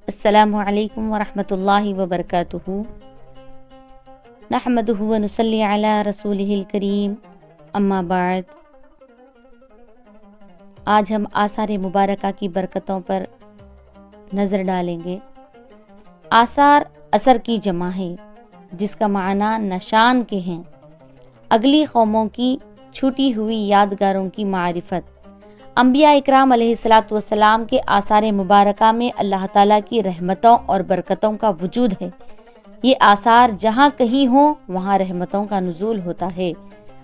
السلام علیکم ورحمۃ اللہ وبرکاتہ۔ نحمدہ ونصلی علی رسولہ الکریم، اما بعد۔ آج ہم آثار مبارکہ کی برکتوں پر نظر ڈالیں گے۔ آثار اثر کی جمع ہے، جس کا معنی نشان کے ہیں، اگلی قوموں کی چھوٹی ہوئی یادگاروں کی معرفت۔ انبیاء اکرام علیہ الصلاۃ والسلام کے آثار مبارکہ میں اللہ تعالیٰ کی رحمتوں اور برکتوں کا وجود ہے۔ یہ آثار جہاں کہیں ہوں وہاں رحمتوں کا نزول ہوتا ہے،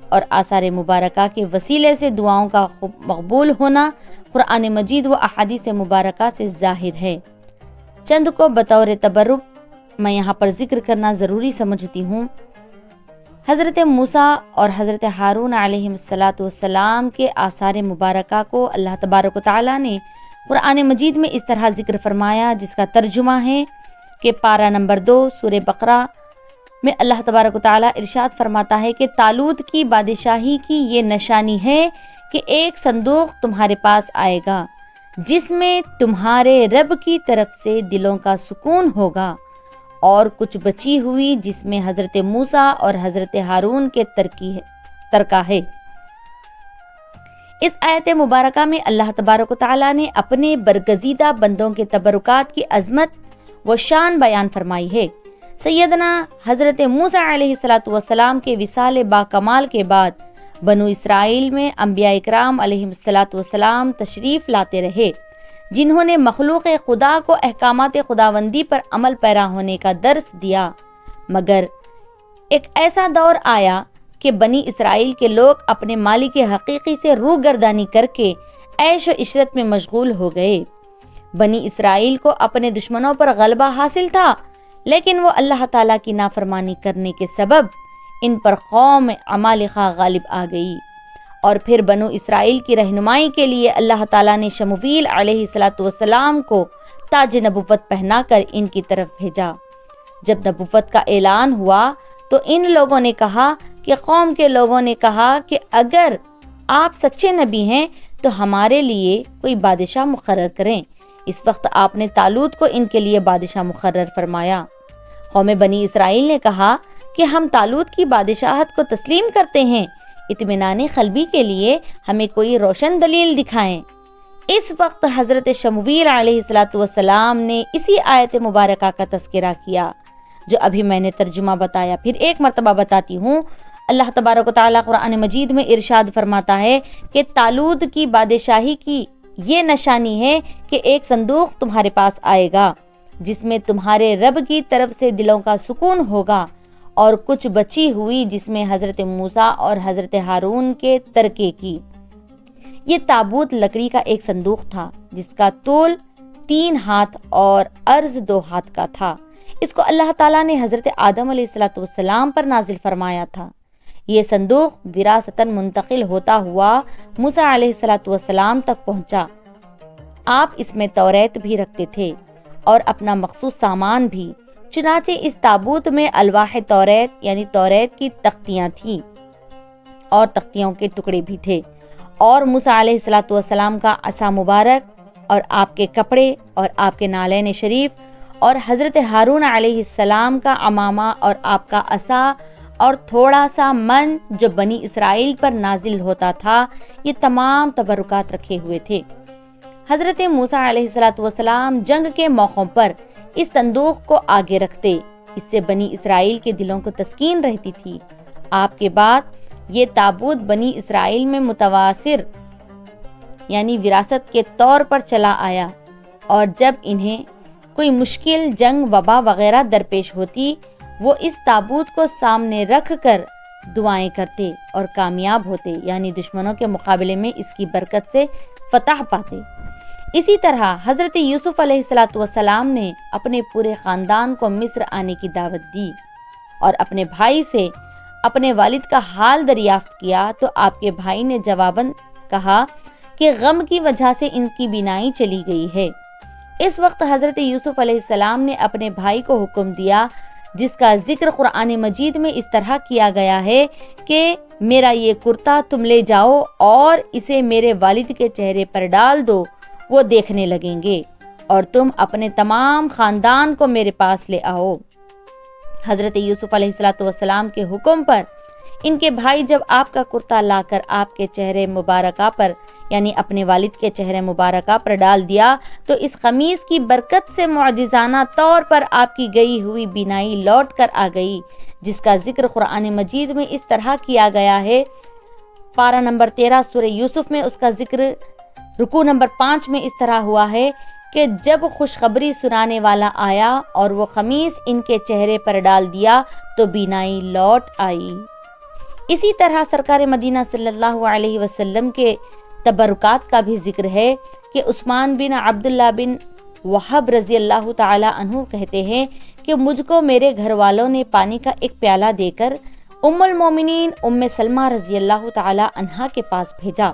اور آثار مبارکہ کے وسیلے سے دعاؤں کا مقبول ہونا قرآن مجید و احادیث مبارکہ سے ظاہر ہے۔ چند کو بطور تبرک میں یہاں پر ذکر کرنا ضروری سمجھتی ہوں۔ حضرت موسیٰ اور حضرت ہارون علیہ السلام کے آثار مبارکہ کو اللہ تبارک و تعالیٰ نے قرآن مجید میں اس طرح ذکر فرمایا، جس کا ترجمہ ہے کہ پارہ نمبر 2 سورہ بقرہ میں اللہ تبارک و تعالیٰ ارشاد فرماتا ہے کہ طالوت کی بادشاہی کی یہ نشانی ہے کہ ایک صندوق تمہارے پاس آئے گا، جس میں تمہارے رب کی طرف سے دلوں کا سکون ہوگا، اور کچھ بچی ہوئی جس میں حضرت موسیٰ اور حضرت ہارون کے ترکہ ہے۔ اس آیت مبارکہ میں اللہ تبارک و تعالیٰ نے اپنے برگزیدہ بندوں کے تبرکات کی عظمت و شان بیان فرمائی ہے۔ سیدنا حضرت موسیٰ علیہ السلام کے وصال با کمال کے بعد بنو اسرائیل میں انبیاء اکرام علیہ السلام تشریف لاتے رہے، جنہوں نے مخلوق خدا کو احکامات خداوندی پر عمل پیرا ہونے کا درس دیا، مگر ایک ایسا دور آیا کہ بنی اسرائیل کے لوگ اپنے مالک حقیقی سے روگردانی کر کے عیش و عشرت میں مشغول ہو گئے۔ بنی اسرائیل کو اپنے دشمنوں پر غلبہ حاصل تھا، لیکن وہ اللہ تعالیٰ کی نافرمانی کرنے کے سبب ان پر قوم عمالقہ غالب آ گئی، اور پھر بنو اسرائیل کی رہنمائی کے لیے اللہ تعالیٰ نے شمویل علیہ السلام کو تاج نبوت پہنا کر ان کی طرف بھیجا۔ جب نبوت کا اعلان ہوا تو ان لوگوں نے کہا کہ قوم کے لوگوں نے کہا کہ اگر آپ سچے نبی ہیں تو ہمارے لیے کوئی بادشاہ مقرر کریں۔ اس وقت آپ نے طالوت کو ان کے لیے بادشاہ مقرر فرمایا۔ قوم بنی اسرائیل نے کہا کہ ہم طالوت کی بادشاہت کو تسلیم کرتے ہیں، اطمینان قلبی کے لیے ہمیں کوئی روشن دلیل دکھائیں۔ اس وقت حضرت شمویل علیہ السلام نے اسی آیت مبارکہ کا تذکرہ کیا جو ابھی میں نے ترجمہ بتایا۔ پھر ایک مرتبہ بتاتی ہوں۔ اللہ تبارک و تعالیٰ قرآن مجید میں ارشاد فرماتا ہے کہ طالوت کی بادشاہی کی یہ نشانی ہے کہ ایک صندوق تمہارے پاس آئے گا، جس میں تمہارے رب کی طرف سے دلوں کا سکون ہوگا، اور کچھ بچی ہوئی جس میں حضرت موسیٰ اور حضرت ہارون کے ترکے کی۔ یہ تابوت لکڑی کا ایک صندوق تھا، جس کا طول 3 ہاتھ اور عرض 2 ہاتھ کا تھا۔ اس کو اللہ تعالیٰ نے حضرت آدم علیہ السلام پر نازل فرمایا تھا۔ یہ صندوق وراثتاً منتقل ہوتا ہوا موسیٰ علیہ السلام تک پہنچا۔ آپ اس میں توریت بھی رکھتے تھے اور اپنا مخصوص سامان بھی۔ چنانچہ اس تابوت میں الواح توریت یعنی توریت کی تختیاں تھیں، اور تختیوں کے ٹکڑے بھی تھے، اور موسیٰ علیہ السلام کا عصا مبارک، اور آپ کے کپڑے، اور آپ کے نالین شریف، اور حضرت ہارون علیہ السلام کا عمامہ اور آپ کا عصا، اور تھوڑا سا من جو بنی اسرائیل پر نازل ہوتا تھا، یہ تمام تبرکات رکھے ہوئے تھے۔ حضرت موسیٰ علیہ السلام جنگ کے موقعوں پر اس صندوق کو آگے رکھتے، اس سے بنی اسرائیل کے دلوں کو تسکین رہتی تھی۔ آپ کے بعد یہ تابوت بنی اسرائیل میں متواتر یعنی وراثت کے طور پر چلا آیا، اور جب انہیں کوئی مشکل، جنگ، وبا وغیرہ درپیش ہوتی، وہ اس تابوت کو سامنے رکھ کر دعائیں کرتے اور کامیاب ہوتے، یعنی دشمنوں کے مقابلے میں اس کی برکت سے فتح پاتے۔ اسی طرح حضرت یوسف علیہ السلام نے اپنے پورے خاندان کو مصر آنے کی دعوت دی، اور اپنے بھائی سے اپنے والد کا حال دریافت کیا تو آپ کے بھائی نے جواباً کہا کہ غم کی وجہ سے ان کی بینائی چلی گئی ہے۔ اس وقت حضرت یوسف علیہ السلام نے اپنے بھائی کو حکم دیا، جس کا ذکر قرآن مجید میں اس طرح کیا گیا ہے کہ میرا یہ کرتا تم لے جاؤ اور اسے میرے والد کے چہرے پر ڈال دو، وہ دیکھنے لگیں گے، اور تم اپنے تمام خاندان کو میرے پاس لے آؤ۔ حضرت یوسف علیہ السلام کے حکم پر ان کے بھائی جب آپ کا کرتا لا کر آپ کے چہرے مبارکہ پر یعنی اپنے والد کے چہرے مبارکہ پر ڈال دیا تو اس قمیص کی برکت سے معجزانہ طور پر آپ کی گئی ہوئی بینائی لوٹ کر آ گئی، جس کا ذکر قرآن مجید میں اس طرح کیا گیا ہے۔ پارہ نمبر 13 سورہ یوسف میں اس کا ذکر رکوع نمبر 5 میں اس طرح ہوا ہے کہ جب خوشخبری سنانے والا آیا اور وہ قمیص ان کے چہرے پر ڈال دیا تو بینائی لوٹ آئی۔ اسی طرح سرکار مدینہ صلی اللہ علیہ وسلم کے تبرکات کا بھی ذکر ہے کہ عثمان بن عبداللہ بن وہب رضی اللہ تعالی عنہ کہتے ہیں کہ مجھ کو میرے گھر والوں نے پانی کا ایک پیالہ دے کر ام المومنین ام سلمہ رضی اللہ تعالی عنہا کے پاس بھیجا۔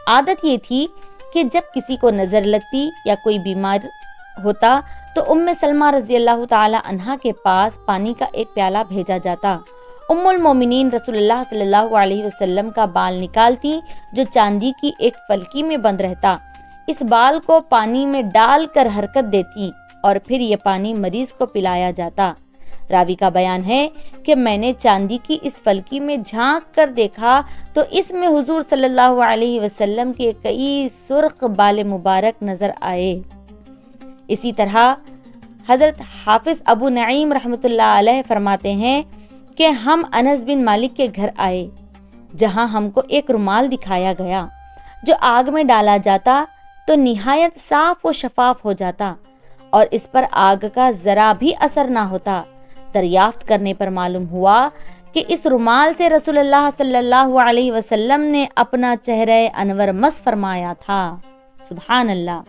عادت یہ تھی کہ جب کسی کو نظر لگتی یا کوئی بیمار ہوتا تو ام سلمہ رضی اللہ تعالی عنہا کے پاس پانی کا ایک پیالہ بھیجا جاتا۔ ام المومنین رسول اللہ صلی اللہ علیہ وسلم کا بال نکالتی جو چاندی کی ایک فلکی میں بند رہتا، اس بال کو پانی میں ڈال کر حرکت دیتی اور پھر یہ پانی مریض کو پلایا جاتا۔ راوی کا بیان ہے کہ میں نے چاندی کی اس فلکی میں جھانک کر دیکھا تو اس میں حضور صلی اللہ علیہ وسلم کے کئی سرخ بال مبارک نظر آئے۔ اسی طرح حضرت حافظ ابو نعیم رحمۃ اللہ علیہ فرماتے ہیں کہ ہم انس بن مالک کے گھر آئے جہاں ہم کو ایک رومال دکھایا گیا جو آگ میں ڈالا جاتا تو نہایت صاف و شفاف ہو جاتا اور اس پر آگ کا ذرا بھی اثر نہ ہوتا۔ دریافت کرنے پر معلوم ہوا کہ اس رومال سے رسول اللہ صلی اللہ علیہ وسلم نے اپنا چہرہ انور مس فرمایا تھا۔ سبحان اللہ۔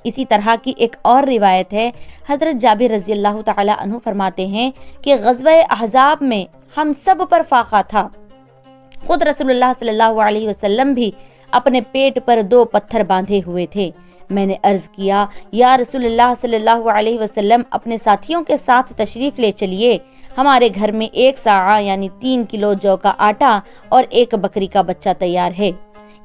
اسی طرح کی ایک اور روایت ہے، حضرت جابر رضی اللہ تعالی عنہ فرماتے ہیں کہ غزوہ احزاب میں ہم سب پر فاقہ تھا، خود رسول اللہ صلی اللہ علیہ وسلم بھی اپنے پیٹ پر 2 پتھر باندھے ہوئے تھے۔ میں نے عرض کیا، یا رسول اللہ صلی اللہ علیہ وسلم اپنے ساتھیوں کے ساتھ تشریف لے چلیے، ہمارے گھر میں 1 صاع یعنی 3 کلو جو کا آٹا اور 1 بکری کا بچہ تیار ہے۔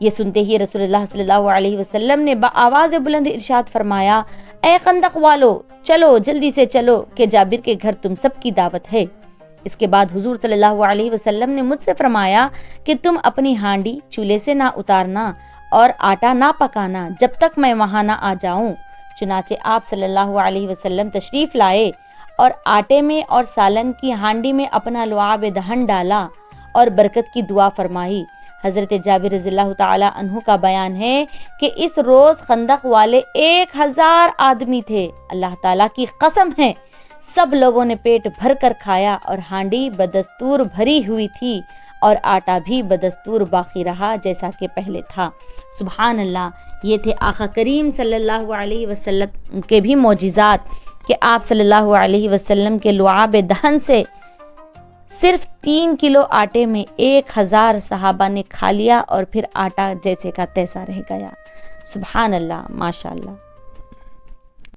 یہ سنتے ہی رسول اللہ صلی اللہ علیہ وسلم نے بآواز بلند ارشاد فرمایا، اے خندق والو چلو، جلدی سے چلو کہ جابر کے گھر تم سب کی دعوت ہے۔ اس کے بعد حضور صلی اللہ علیہ وسلم نے مجھ سے فرمایا کہ تم اپنی ہانڈی چولہے سے نہ اتارنا اور آٹا نہ پکانا جب تک میں وہاں نہ آ جاؤں۔ چنانچہ آپ صلی اللہ علیہ وسلم تشریف لائے اور آٹے میں اور سالن کی ہانڈی میں اپنا لعاب دہن ڈالا اور برکت کی دعا فرمائی۔ حضرت جابر رضی اللہ تعالی عنہ کا بیان ہے کہ اس روز خندق والے 1000 آدمی تھے۔ اللہ تعالیٰ کی قسم ہے سب لوگوں نے پیٹ بھر کر کھایا اور ہانڈی بدستور بھری ہوئی تھی اور آٹا بھی بدستور باقی رہا جیسا کہ پہلے تھا۔ سبحان اللہ۔ یہ تھے آقا کریم صلی اللہ علیہ وسلم کے بھی معجزات کہ آپ صلی اللہ علیہ وسلم کے لعاب دہن سے صرف 3 کلو آٹے میں 1000 صحابہ نے کھا لیا اور پھر آٹا جیسے کا تیسا رہ گیا۔ سبحان اللہ، ماشاء اللہ۔